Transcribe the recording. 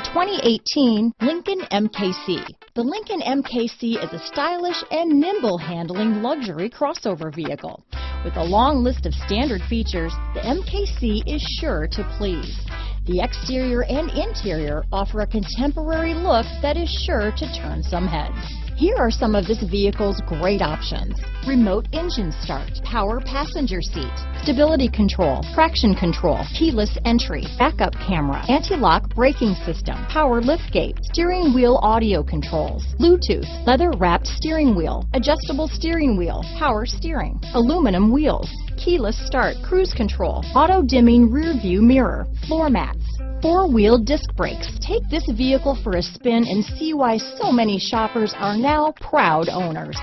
2018 Lincoln MKC. The Lincoln MKC is a stylish and nimble handling luxury crossover vehicle. With a long list of standard features, the MKC is sure to please. The exterior and interior offer a contemporary look that is sure to turn some heads. Here are some of this vehicle's great options: remote engine start, power passenger seat, stability control, traction control, keyless entry, backup camera, anti-lock braking system, power liftgate, steering wheel audio controls, Bluetooth, leather-wrapped steering wheel, adjustable steering wheel, power steering, aluminum wheels, keyless start, cruise control, auto-dimming rear view mirror, floor mats, four-wheel disc brakes. Take this vehicle for a spin and see why so many shoppers are now proud owners.